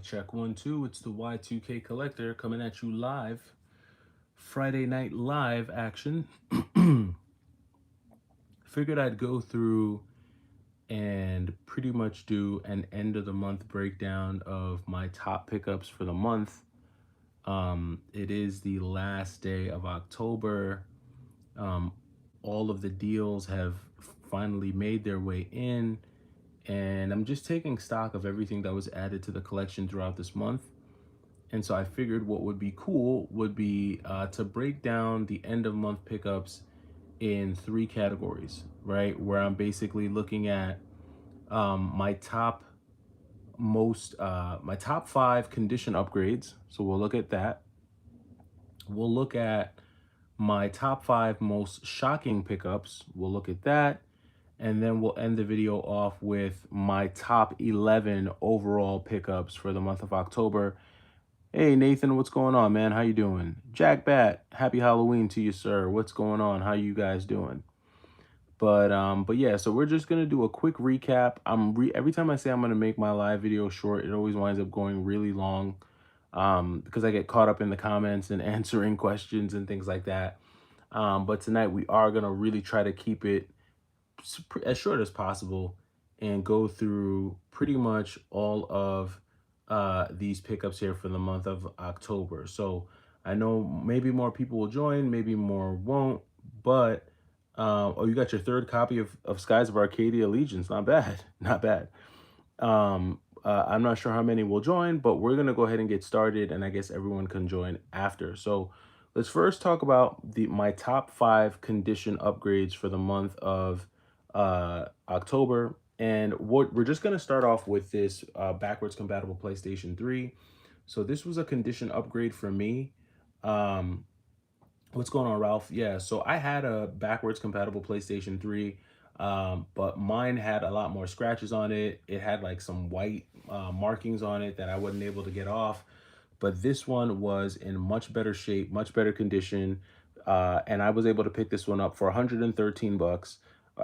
check 1 2. It's the Y2K collector coming at you live. Friday night live action. Figured I'd go through and pretty much do an end of the month breakdown of my top pickups for the month. It is the last day of October. Um, all of the deals have finally made their way in, and I'm just taking stock of everything that was added to the collection throughout this month. And so I figured what would be cool would be to break down the end of month pickups in three categories, right? Where I'm basically looking at my top five condition upgrades. So we'll look at that. We'll look at my top five most shocking pickups. We'll look at that. And then we'll end the video off with my top 11 overall pickups for the month of October. Hey Nathan, what's going on, man? How you doing? Jack Bat, happy Halloween to you, sir. What's going on? How you guys doing? But yeah, so we're just gonna do a quick recap. Every time I say I'm gonna make my live video short, it always winds up going really long, because I get caught up in the comments and answering questions and things like that. But tonight we are gonna really try to keep it as short as possible and go through pretty much all of these pickups here for the month of October. So I know maybe more people will join, maybe more won't, but oh, you got your third copy of Skies of Arcadia Allegiance. Not bad, not bad. I'm not sure how many will join, but we're gonna go ahead and get started, and I guess everyone can join after. So let's first talk about my top five condition upgrades for the month of October. And what we're just going to start off with this backwards compatible PlayStation 3. So this was a condition upgrade for me. Um, what's going on, Ralph? Yeah, so I had a backwards compatible PlayStation 3, but mine had a lot more scratches on it. It had like some white markings on it that I wasn't able to get off. But this one was in much better shape, much better condition. And I was able to pick this one up for 113 bucks.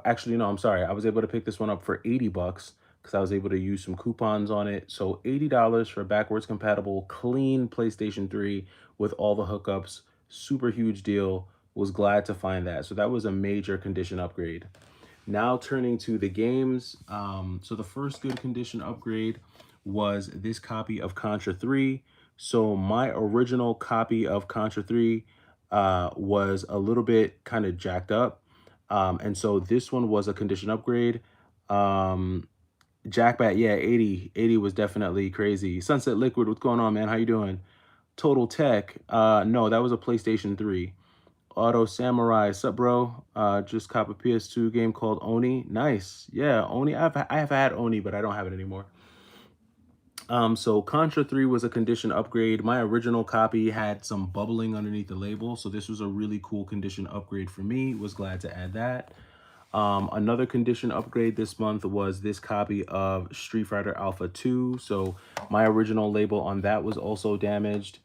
Actually, no, I'm sorry. I was able to pick this one up for 80 bucks because I was able to use some coupons on it. So $80 for a backwards compatible, clean PlayStation 3 with all the hookups. Super huge deal. Was glad to find that. So that was a major condition upgrade. Now turning to the games. So the first good condition upgrade was this copy of Contra 3. So my original copy of Contra 3 was a little bit kind of jacked up. And so this one was a condition upgrade. Jackbat, yeah, 80 was definitely crazy. Sunset Liquid, what's going on, man? How you doing? Total Tech, no, that was a PlayStation 3. Auto Samurai, sup, bro? Just cop a PS2 game called Oni. Nice, yeah, Oni. I have had Oni, but I don't have it anymore. So Contra 3 was a condition upgrade. My original copy had some bubbling underneath the label, so this was a really cool condition upgrade for me. Was glad to add that. Another condition upgrade this month was this copy of Street Fighter Alpha 2. So my original label on that was also damaged.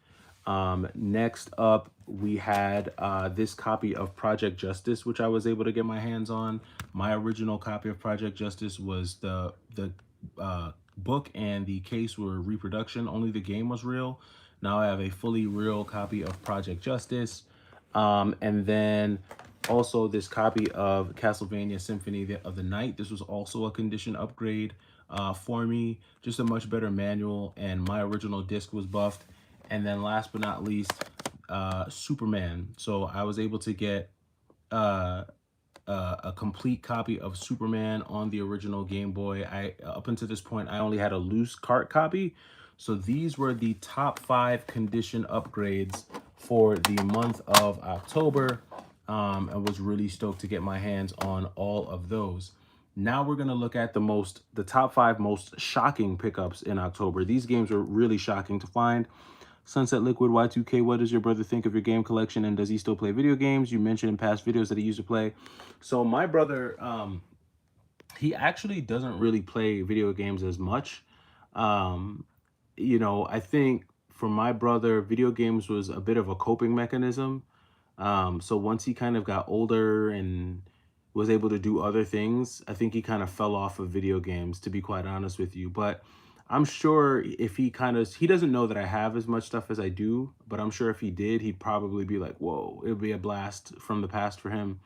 Next up, we had this copy of Project Justice, which I was able to get my hands on. My original copy of Project Justice was the book and the case were reproduction. Only the game was real. Now I have a fully real copy of Project Justice. And then also this copy of Castlevania Symphony of the Night. This was also a condition upgrade for me. Just a much better manual, and my original disc was buffed. And then last but not least, Superman. So I was able to get a complete copy of Superman on the original Game Boy. Up until this point, I only had a loose cart copy. So these were the top five condition upgrades for the month of October. And was really stoked to get my hands on all of those. Now we're going to look at the top five most shocking pickups in October. These games were really shocking to find. Sunset Liquid, Y2K, what does your brother think of your game collection, and does he still play video games? You mentioned in past videos that he used to play. So my brother, he actually doesn't really play video games as much. I think for my brother, video games was a bit of a coping mechanism. So once he kind of got older and was able to do other things, I think he kind of fell off of video games, to be quite honest with you. But I'm sure if he doesn't know that I have as much stuff as I do, but I'm sure if he did, he'd probably be like, whoa, it would be a blast from the past for him.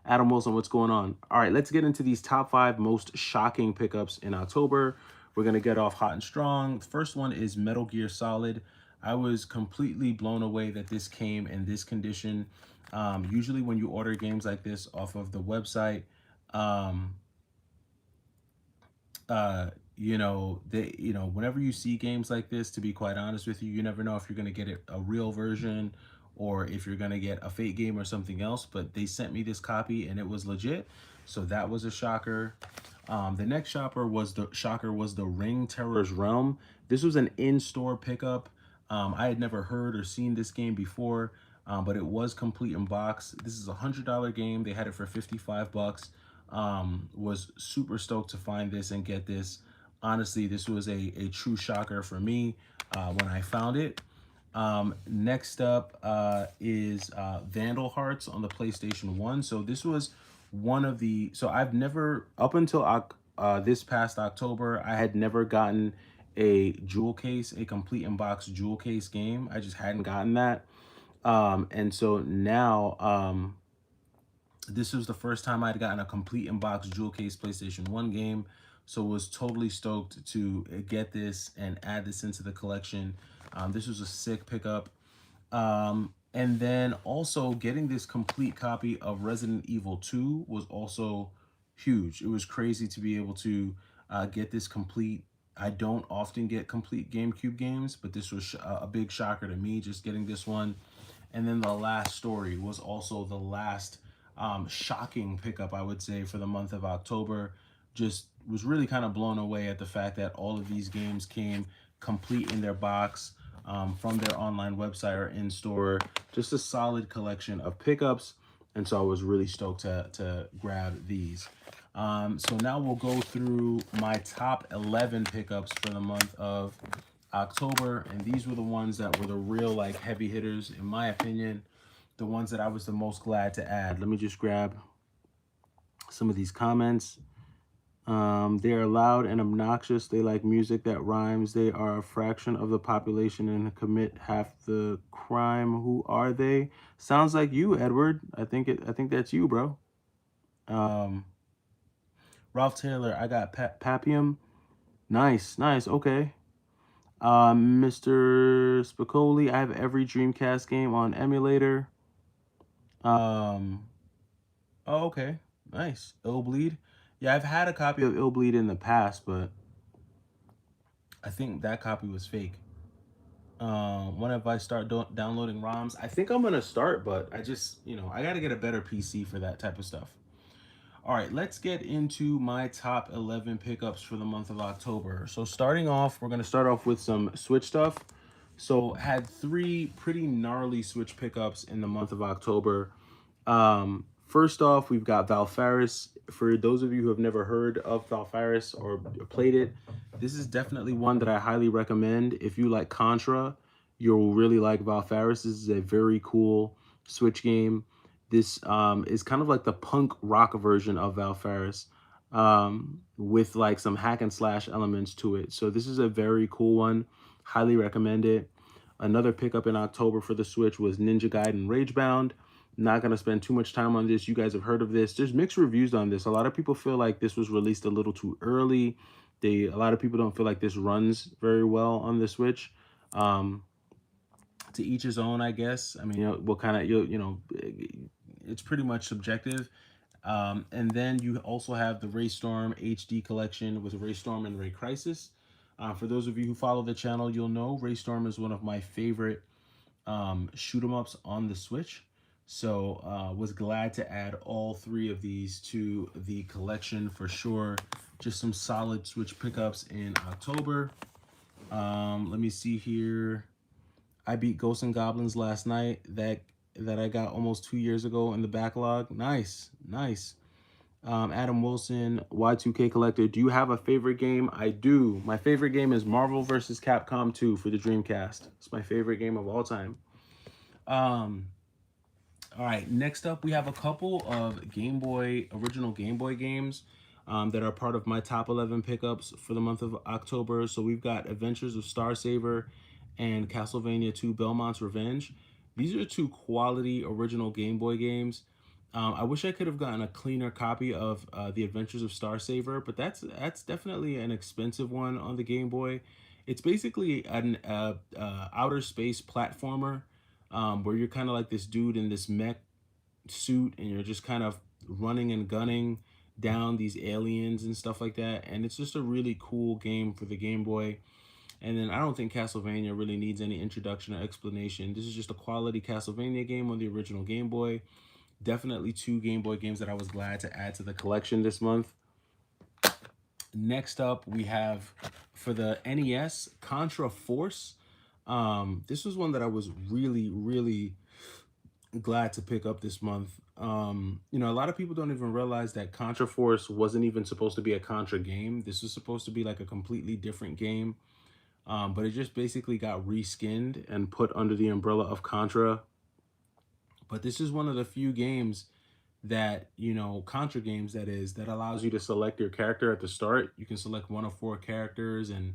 Adam Wilson, what's going on? All right, let's get into these top 5 most shocking pickups in October. We're going to get off hot and strong. The first one is Metal Gear Solid. I was completely blown away that this came in this condition. Usually when you order games like this off of the website, um, uh whenever you see games like this, to be quite honest with you, you never know if you're going to get a real version or if you're going to get a fake game or something else. But they sent me this copy and it was legit, so that was a shocker. The next shocker was the Ring Terror's Realm. This was an in-store pickup. I had never heard or seen this game before, but it was complete in box. This is $100 game. They had it for 55 bucks. Was super stoked to find this and get this. Honestly, this was a true shocker for me when I found it. Next up is Vandal Hearts on the PlayStation 1. So this was so I've never, up until this past October, I had never gotten a jewel case, a complete in-box jewel case game. I just hadn't gotten that. And so now, this was the first time I'd gotten a complete in-box jewel case PlayStation 1 game. So was totally stoked to get this and add this into the collection. This was a sick pickup. And then also getting this complete copy of Resident Evil 2 was also huge. It was crazy to be able to get this complete. I don't often get complete GameCube games, but this was a big shocker to me, just getting this one. And then the last story was also the last shocking pickup, I would say, for the month of October. Just was really kind of blown away at the fact that all of these games came complete in their box from their online website or in store. Just a solid collection of pickups. And so I was really stoked to grab these. So now we'll go through my top 11 pickups for the month of October. And these were the ones that were the real like heavy hitters, in my opinion, the ones that I was the most glad to add. Let me just grab some of these comments. They are loud and obnoxious. They like music that rhymes. They are a fraction of the population and commit half the crime. Who are they? Sounds like you, Edward. I think that's you, bro. Ralph Taylor, I got Papium. Nice, nice. Okay. Mr. Spicoli, I have every Dreamcast game on emulator. Um, oh, okay. Nice. Illbleed. Yeah, I've had a copy of Illbleed in the past, but I think that copy was fake. When if I start downloading ROMs, I think I'm gonna start, but I just, I gotta get a better PC for that type of stuff. All right, let's get into my top 11 pickups for the month of October. So starting off, we're gonna start off with some Switch stuff. So had 3 pretty gnarly Switch pickups in the month of October. First off, we've got Valfaris. For those of you who have never heard of Valfaris or played it, this is definitely one that I highly recommend. If you like Contra, you'll really like Valfaris. This is a very cool Switch game. This is kind of like the punk rock version of Valfaris, with like some hack and slash elements to it. So this is a very cool one. Highly recommend it. Another pickup in October for the Switch was Ninja Gaiden Ragebound. Not going to spend too much time on this. You guys have heard of this. There's mixed reviews on this. A lot of people feel like this was released a little too early. A lot of people don't feel like this runs very well on the Switch. To each his own, I guess. I mean, what kind of, it's pretty much subjective. And then you also have the Raystorm HD collection with Raystorm and Ray Crisis. For those of you who follow the channel, you'll know Raystorm is one of my favorite shoot 'em ups on the Switch. So was glad to add all 3 of these to the collection for sure. Just some solid Switch pickups in October. Let me see here. I beat Ghosts and Goblins last night. That I got almost 2 years ago in the backlog. Nice, nice. Adam Wilson, Y2K Collector. Do you have a favorite game? I do. My favorite game is Marvel vs. Capcom 2 for the Dreamcast. It's my favorite game of all time. All right, next up we have a couple of original Game Boy games. that are part of my top 11 pickups for the month of October. So we've got Adventures of Star Saver and Castlevania 2 Belmont's Revenge. These are two quality original Game Boy games. I wish I could have gotten a cleaner copy of The Adventures of Star Saver, but that's definitely an expensive one on the Game Boy. It's basically an outer space platformer where you're kind of like this dude in this mech suit and you're just kind of running and gunning down these aliens and stuff like that. And it's just a really cool game for the Game Boy. And then I don't think Castlevania really needs any introduction or explanation. This is just a quality Castlevania game on the original Game Boy. Definitely two Game Boy games that I was glad to add to the collection this month. Next up, we have for the NES, Contra Force. This was one that I was really glad to pick up this month. You know, a lot of people don't even realize that Contra Force wasn't even supposed to be a Contra game. This was supposed to be like a completely different game. But it just basically got reskinned and put under the umbrella of Contra. But this is one of the few games that, you know, Contra games that is, that allows you to select your character at the start. You can select one of four characters and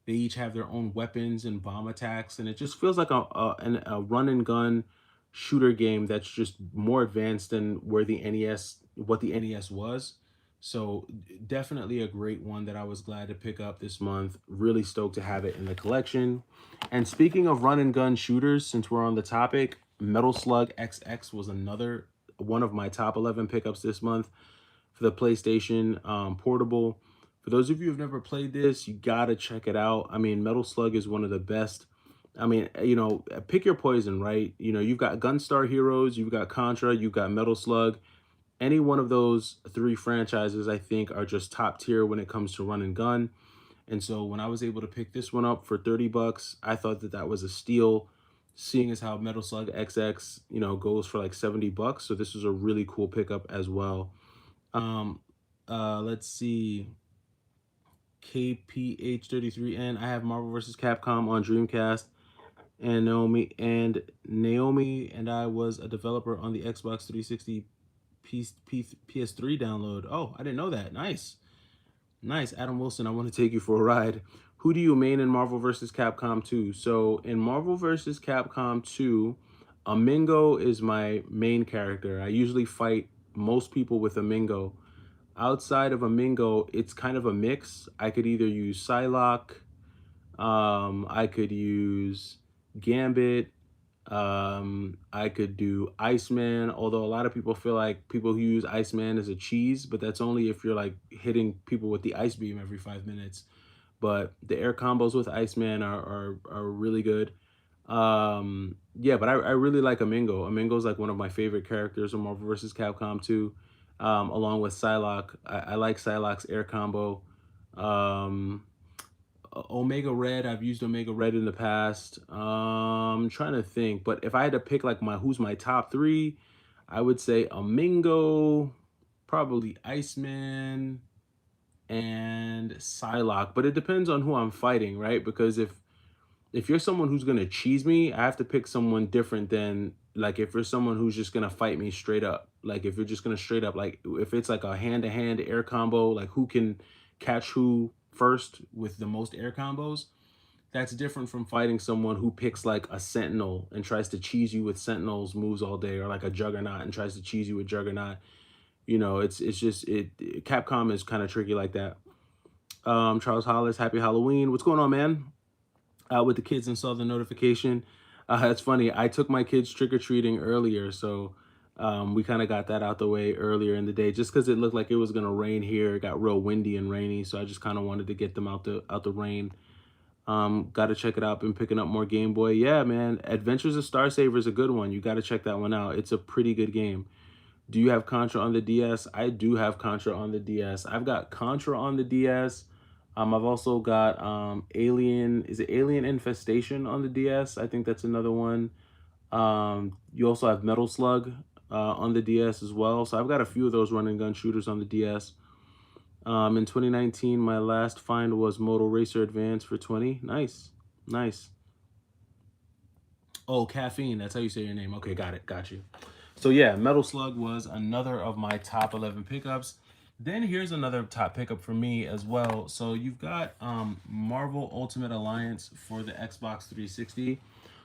they each have their own weapons and bomb attacks. And it just feels like a run and gun shooter game that's just more advanced than where the what the NES was. So definitely a great one that I was glad to pick up this month. Really stoked to have it in the collection. And speaking of run and gun shooters, since we're on the topic, Metal Slug XX was another one of my top 11 pickups this month for the PlayStation Portable. For those of you who've never played this, you gotta check it out. I mean, Metal Slug is one of the best. I mean, you know, pick your poison, right? You know, you've got Gunstar Heroes, you've got Contra, you've got Metal Slug. Any one of those three franchises, I think, are just top tier when it comes to run and gun. And so when I was able to pick this one up for 30 bucks, I thought that that was a steal, seeing as how Metal Slug XX, you know, goes for like 70 bucks. So this was a really cool pickup as well. Um, let's see. KPH33N. I have Marvel vs. Capcom on Dreamcast, and Naomi and I was a developer on the Xbox 360 PS3 download. Oh, I didn't know that. Nice. Nice. Adam Wilson, I want to take you for a ride. Who do you main in Marvel vs. Capcom 2? So in Marvel vs. Capcom 2, Amingo is my main character. I usually fight most people with Amingo. Outside of Amingo, it's kind of a mix. I could either use Psylocke, I could use Gambit, I could do Iceman, although a lot of people feel like people who use Iceman is a cheese, but that's only if you're like hitting people with the ice beam every 5 minutes. But the air combos with Iceman are really good. Yeah, but I really like Amingo. Amingo's like one of my favorite characters in Marvel vs. Capcom 2, along with Psylocke. I like Psylocke's air combo. Um, Omega Red, I've used Omega Red in the past. I'm trying to think, but if I had to pick like who's my top three, I would say Amingo, probably Iceman, and Psylocke. But it depends on who I'm fighting, right? Because if you're someone who's gonna cheese me, I have to pick someone different than like if you're someone who's just gonna fight me straight up. Like if you're just gonna straight up, like if it's like a hand-to-hand air combo, like who can catch who first with the most air combos, that's different from fighting someone who picks like a Sentinel and tries to cheese you with Sentinel's moves all day, or like a Juggernaut and tries to cheese you with Juggernaut. You know, it's just Capcom is kind of tricky like that. Charles Hollis, happy Halloween. What's going on, man? Out with the kids and saw the notification. It's funny. I took my kids trick-or-treating earlier, so we kind of got that out the way earlier in the day, just because it looked like it was gonna rain here. It got real windy and rainy, so I just kind of wanted to get them out the rain. Got to check it out. Been picking up more Game Boy. Yeah, man. Adventures of Star Saver is a good one. You got to check that one out. It's a pretty good game. Do you have Contra on the DS? I do have Contra on the DS. I've got Contra on the DS. I've also got Alien. Is it Alien Infestation on the DS? I think that's another one. You also have Metal Slug on the DS as well. So I've got a few of those run and gun shooters on the DS. In 2019, my last find was Moto Racer Advance for 20. Nice. Nice. Oh, Caffeine. That's how you say your name. Okay, got it. Got you. So yeah, Metal Slug was another of my top 11 pickups. Then here's another top pickup for me as well. So you've got Marvel Ultimate Alliance for the Xbox 360.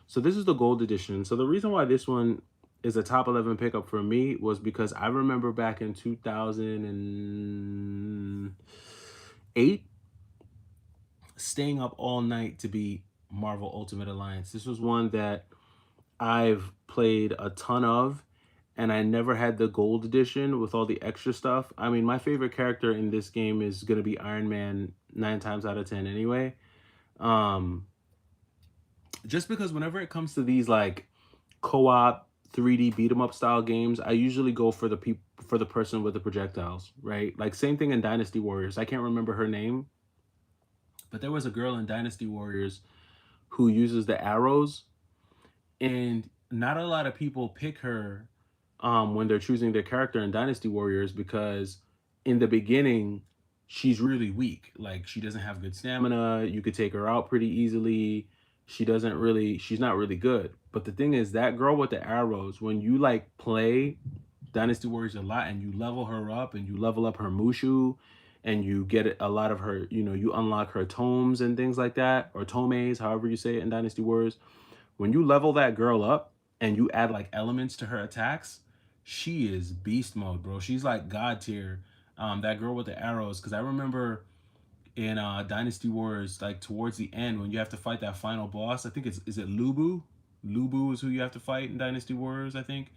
So this is the gold edition. So the reason why this one is a top 11 pickup for me was because I remember back in 2008 staying up all night to beat Marvel Ultimate Alliance. This was one that I've played a ton of, and I never had the gold edition with all the extra stuff. I mean, my favorite character in this game is going to be Iron Man 9 times out of 10 anyway. Um, just because whenever it comes to these like co-op 3D beat 'em up style games, I usually go for the person with the projectiles, right? Like same thing in Dynasty Warriors. I can't remember her name, but there was a girl in Dynasty Warriors who uses the arrows, and not a lot of people pick her when they're choosing their character in Dynasty Warriors because in the beginning she's really weak. Like she doesn't have good stamina. You could take her out pretty easily. She's not really good. But the thing is, that girl with the arrows, when you like play Dynasty Warriors a lot and you level her up and you level up her Mushu and you get a lot of her, you unlock her tomes and things like that, or tomes, however you say it in Dynasty Warriors. When you level that girl up and you add like elements to her attacks, she is beast mode, bro. She's like god tier. That girl with the arrows, because I remember in Dynasty Wars, like towards the end when you have to fight that final boss. I think is it Lubu? Lubu is who you have to fight in Dynasty Wars. I think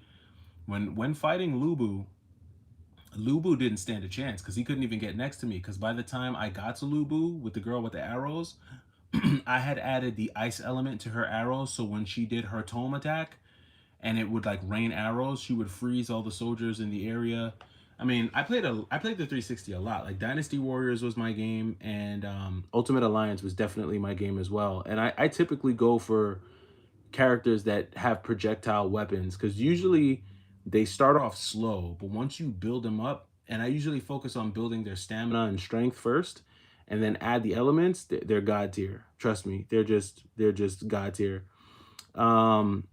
when fighting Lubu, Lubu didn't stand a chance because he couldn't even get next to me. Because by the time I got to Lubu with the girl with the arrows, I had added the ice element to her arrows, so when she did her tome attack and it would like rain arrows, she would freeze all the soldiers in the area. I mean, I played the 360 a lot. Like Dynasty Warriors was my game, and Ultimate Alliance was definitely my game as well. And I typically go for characters that have projectile weapons because usually they start off slow, but once you build them up, and I usually focus on building their stamina and strength first, and then add the elements. They're god tier. Trust me, they're just god tier. Um,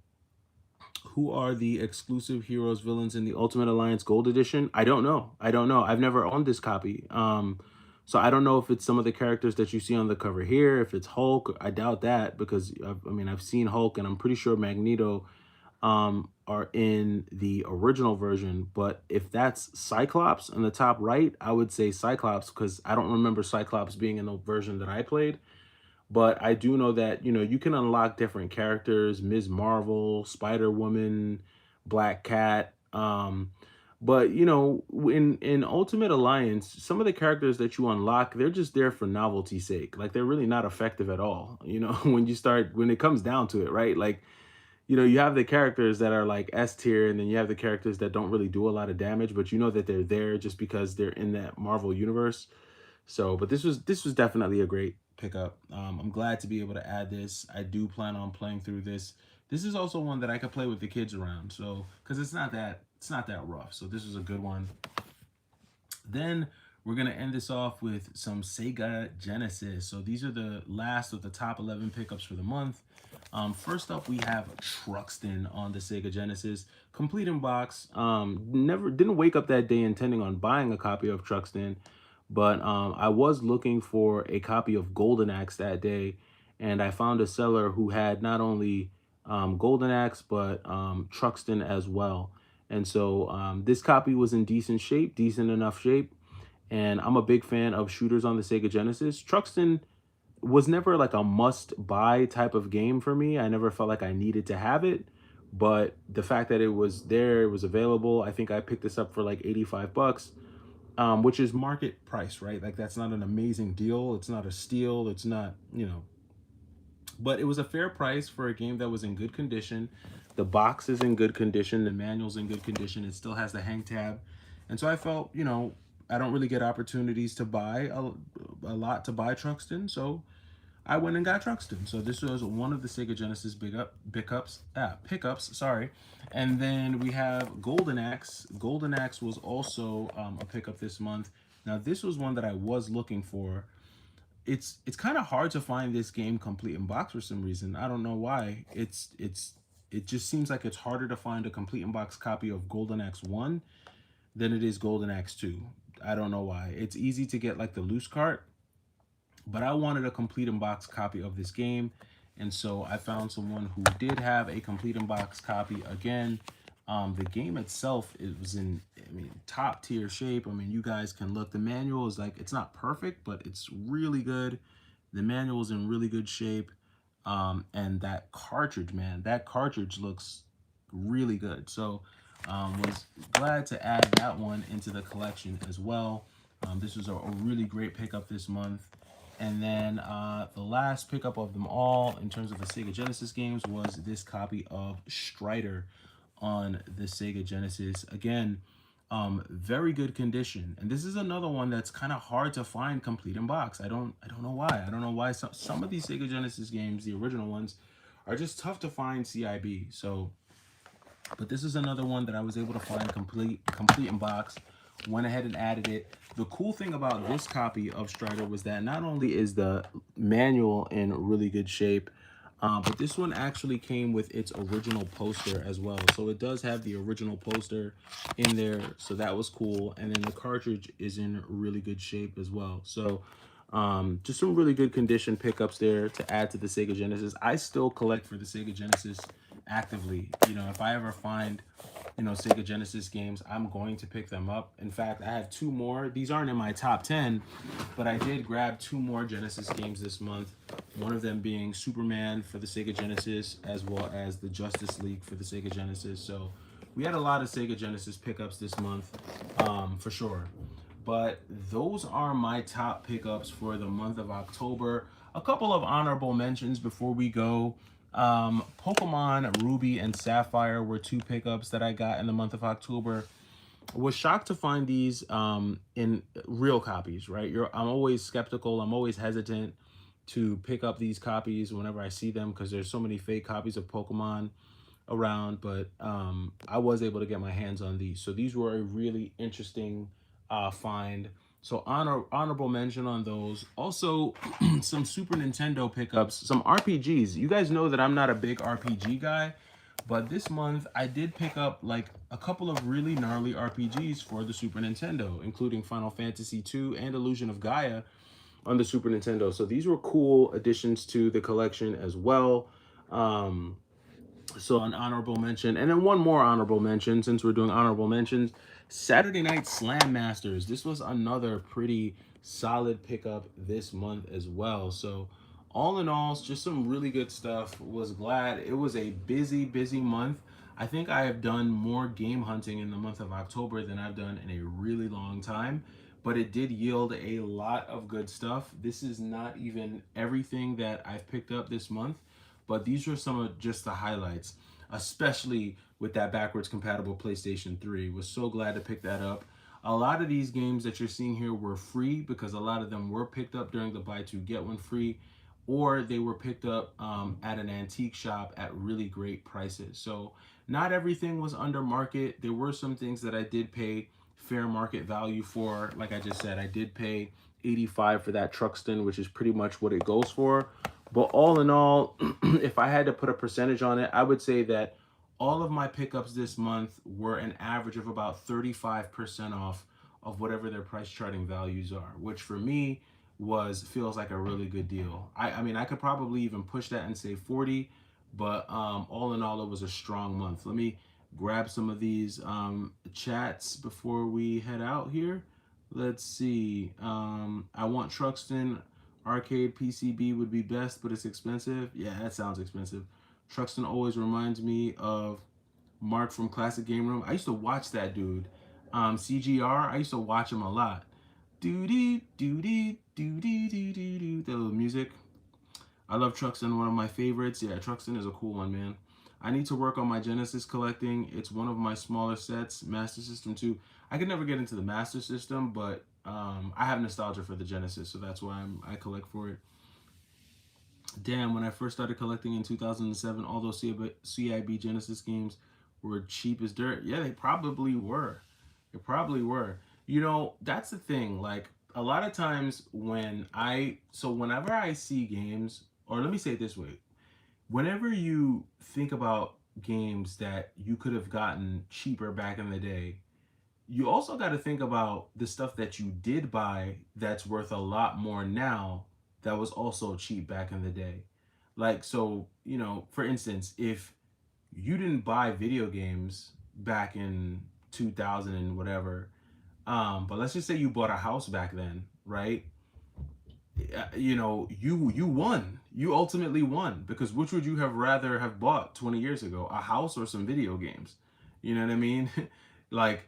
who are the exclusive heroes villains in the Ultimate Alliance Gold Edition? I don't know. I don't know. I've never owned this copy. So I don't know if it's some of the characters that you see on the cover here. If it's Hulk, I doubt that because I've seen Hulk and I'm pretty sure Magneto are in the original version. But if that's Cyclops in the top right, I would say Cyclops because I don't remember Cyclops being in the version that I played. But I do know that, you can unlock different characters, Ms. Marvel, Spider-Woman, Black Cat. But in Ultimate Alliance, some of the characters that you unlock, they're just there for novelty's sake. Like they're really not effective at all. When it comes down to it, right? Like, you have the characters that are like S tier, and then you have the characters that don't really do a lot of damage, but you know that they're there just because they're in that Marvel universe. So, but this was definitely a great pickup. I'm glad to be able to add this. I do plan on playing through this. This is also one that I could play with the kids around. So, because it's not that rough. So this is a good one. Then we're gonna end this off with some Sega Genesis. So these are the last of the top 11 pickups for the month. First up, we have Truxton on the Sega Genesis, complete in box. Never didn't wake up that day intending on buying a copy of Truxton, but I was looking for a copy of Golden Axe that day, and I found a seller who had not only Golden Axe but Truxton as well. And so this copy was in decent enough shape, and I'm a big fan of shooters on the Sega Genesis. Truxton was never like a must buy type of game for me. I never felt like I needed to have it, but the fact that it was there, it was available. I think I picked this up for like 85 bucks, which is market price, right? Like that's not an amazing deal. It's not a steal. It's not, but it was a fair price for a game that was in good condition. The box is in good condition. The manual's in good condition. It still has the hang tab. And so I felt, I don't really get opportunities to buy a lot to buy Truxton. So I went and got Truxton. So this was one of the Sega Genesis pickups, sorry. And then we have Golden Axe. Golden Axe was also a pickup this month. Now this was one that I was looking for. It's kind of hard to find this game complete in box for some reason. I don't know why. It just seems like it's harder to find a complete in box copy of Golden Axe 1 than it is Golden Axe 2. I don't know why. It's easy to get like the loose cart, but I wanted a complete in box copy of this game, and so I found someone who did have a complete in box copy. Again, the game itself, it was in, I mean, top tier shape. I mean, you guys can look. The manual is like, it's not perfect, but it's really good. The manual is in really good shape. And that cartridge, man, that cartridge looks really good. So was glad to add that one into the collection as well. This was a really great pickup this month. And then the last pickup of them all in terms of the Sega Genesis games was this copy of Strider on the Sega Genesis. Again, very good condition. And this is another one that's kind of hard to find complete in box. I don't know why. I don't know why some of these Sega Genesis games, the original ones, are just tough to find CIB. So, but this is another one that I was able to find complete in box. Went ahead and added it. The cool thing about this copy of Strider was that not only is the manual in really good shape, but this one actually came with its original poster as well. So it does have the original poster in there. So that was cool. And then the cartridge is in really good shape as well. So just some really good condition pickups there to add to the Sega Genesis. I still collect for the Sega Genesis actively. You know, if I ever find, you know, Sega Genesis games, I'm going to pick them up. In fact, I have two more. These aren't in my top 10, but I did grab two more Genesis games this month. One of them being Superman for the Sega Genesis, as well as the Justice League for the Sega Genesis. So we had a lot of Sega Genesis pickups this month, for sure. But those are my top pickups for the month of October. A couple of honorable mentions before we go. Pokemon Ruby and Sapphire were two pickups that I got in the month of October. Was shocked to find these in real copies, right? I'm always skeptical. I'm always hesitant to pick up these copies whenever I see them because there's so many fake copies of Pokemon around, but I was able to get my hands on these. So these were a really interesting find. So honorable mention on those. Also, some Super Nintendo pickups, some RPGs. You guys know that I'm not a big RPG guy, but this month I did pick up like a couple of really gnarly RPGs for the Super Nintendo, including Final Fantasy II and Illusion of Gaia on the Super Nintendo. So these were cool additions to the collection as well. So an honorable mention, and then one more honorable mention since we're doing honorable mentions. Saturday Night Slam Masters. This was another pretty solid pickup this month as well. So all in all, just some really good stuff. Was glad it was a busy month. I think I have done more game hunting in the month of October than I've done in a really long time, but it did yield a lot of good stuff. This is not even everything that I've picked up this month, but these are some of just the highlights, especially with that backwards compatible PlayStation 3. Was so glad to pick that up. A lot of these games that you're seeing here were free because a lot of them were picked up during the buy two get one free, or they were picked up at an antique shop at really great prices. So not everything was under market. There were some things that I did pay fair market value for. Like I just said, I did pay 85 for that Truxton, which is pretty much what it goes for. But all in all, if I had to put a percentage on it, I would say that all of my pickups this month were an average of about 35% off of whatever their price charting values are, which for me feels like a really good deal. I mean, I could probably even push that and say 40, but all in all, it was a strong month. Let me grab some of these chats before we head out here. Let's see. I want Truxton. Arcade PCB would be best, but it's expensive. Yeah, that sounds expensive. Truxton always reminds me of Mark from Classic Game Room. I used to watch that dude. CGR, I used to watch him a lot. Doody, doody, doody, doody, doo. That little music. I love Truxton, one of my favorites. Yeah, Truxton is a cool one, man. I need to work on my Genesis collecting. It's one of my smaller sets. Master System 2. I could never get into the Master System, but I have nostalgia for the Genesis, so that's why I collect for it. Damn, when I first started collecting in 2007, all those CIB Genesis games were cheap as dirt. Yeah, they probably were. They probably were. You know, that's the thing. Like, a lot of times whenever I see games, or let me say it this way, whenever you think about games that you could have gotten cheaper back in the day, you also got to think about the stuff that you did buy that's worth a lot more now that was also cheap back in the day. Like, so, for instance, if you didn't buy video games back in 2000 and whatever, but let's just say you bought a house back then, right? You won. You ultimately won, because which would you have rather have bought 20 years ago, a house or some video games? You know what I mean? Like,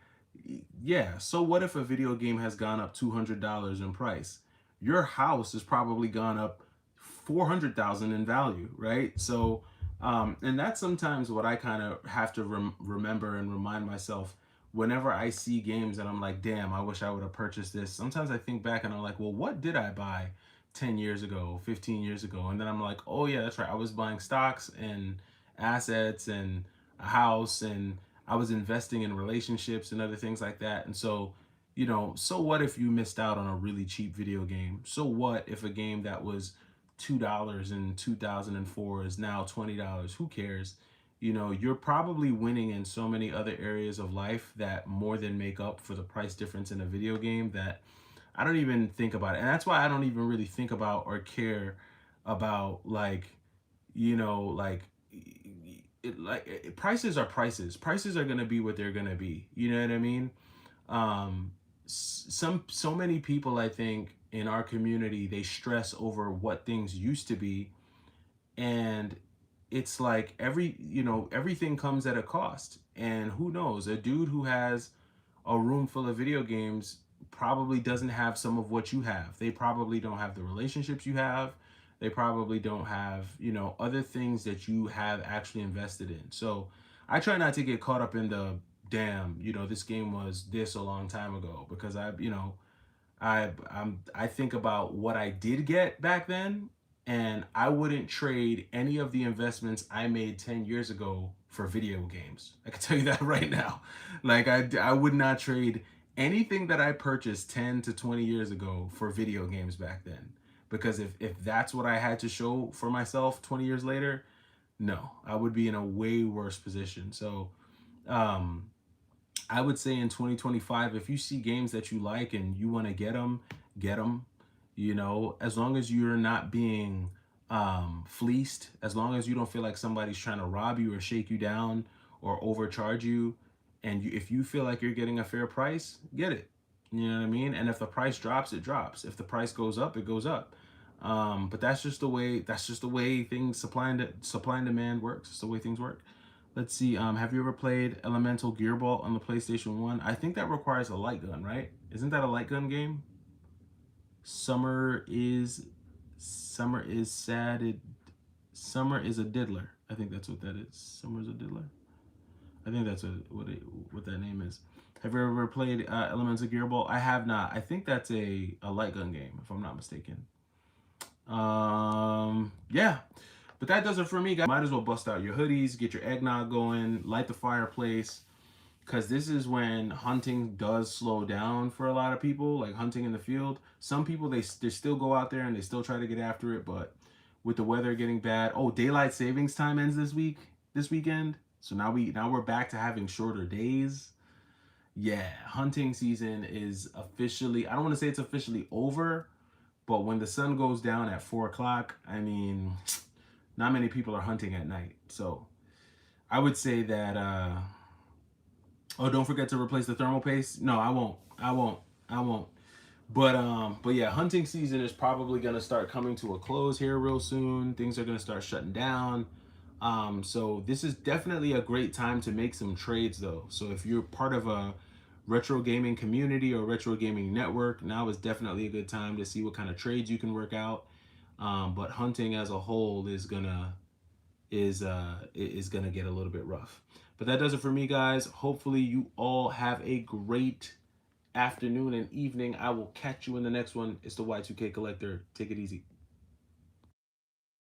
yeah, so what if a video game has gone up $200 in price? Your house has probably gone up 400,000 in value, right? So and that's sometimes what I kind of have to remember and remind myself whenever I see games and I'm like, damn, I wish I would have purchased this. Sometimes I think back and I'm like, well, what did I buy 10 years ago, 15 years ago? And then I'm like, oh, yeah, that's right. I was buying stocks and assets and a house, and I was investing in relationships and other things like that. And so, so what if you missed out on a really cheap video game? So what if a game that was $2 in 2004 is now $20? Who cares? You're probably winning in so many other areas of life that more than make up for the price difference in a video game that I don't even think about it. And that's why I don't even really think about or care about, like, like, prices are prices. Prices are going to be what they're going to be. You know what I mean? So many people, I think, in our community, they stress over what things used to be, and it's like everything comes at a cost. And who knows, a dude who has a room full of video games probably doesn't have some of what you have. They probably don't have the relationships you have. They probably don't have, other things that you have actually invested in. So I try not to get caught up in the damn, this game was this a long time ago, because I think about what I did get back then, and I wouldn't trade any of the investments I made 10 years ago for video games. I can tell you that right now. Like, I would not trade anything that I purchased 10 to 20 years ago for video games back then. Because if that's what I had to show for myself 20 years later, no, I would be in a way worse position. So, um, I would say in 2025, if you see games that you like and you want to get them, get them. As long as you're not being fleeced, as long as you don't feel like somebody's trying to rob you or shake you down or overcharge you, and if you feel like you're getting a fair price, get it. You know what I mean? And if the price drops, it drops. If the price goes up, it goes up. But that's just the way. That's just the way things supply and demand works. It's the way things work. Let's see. Have you ever played Elemental Gearball on the PlayStation 1? I think that requires a light gun, right? Isn't that a light gun game? Summer is Summer is sad. Summer is a diddler. I think that's what that is. Summer is a diddler. I think that's what that name is. Have you ever played Elemental Gearball? I have not. I think that's a light gun game, if I'm not mistaken. Yeah. But that does it for me, guys. Might as well bust out your hoodies, get your eggnog going, light the fireplace, because this is when hunting does slow down for a lot of people, like hunting in the field. Some people, they still go out there and they still try to get after it, but with the weather getting bad. Oh, daylight savings time ends this weekend. So now we're back to having shorter days. Yeah, hunting season is officially, I don't want to say it's officially over, but when the sun goes down at 4 o'clock, I mean, not many people are hunting at night. So I would say that, oh, don't forget to replace the thermal paste. No, I won't. I won't. But yeah, hunting season is probably gonna start coming to a close here real soon. Things are gonna start shutting down. So this is definitely a great time to make some trades though. So if you're part of a retro gaming community or retro gaming network, now is definitely a good time to see what kind of trades you can work out. But hunting as a whole is gonna get a little bit rough. But that does it for me, guys. Hopefully you all have a great afternoon and evening. I will catch you in the next one. It's the Y2K Collector. Take it easy.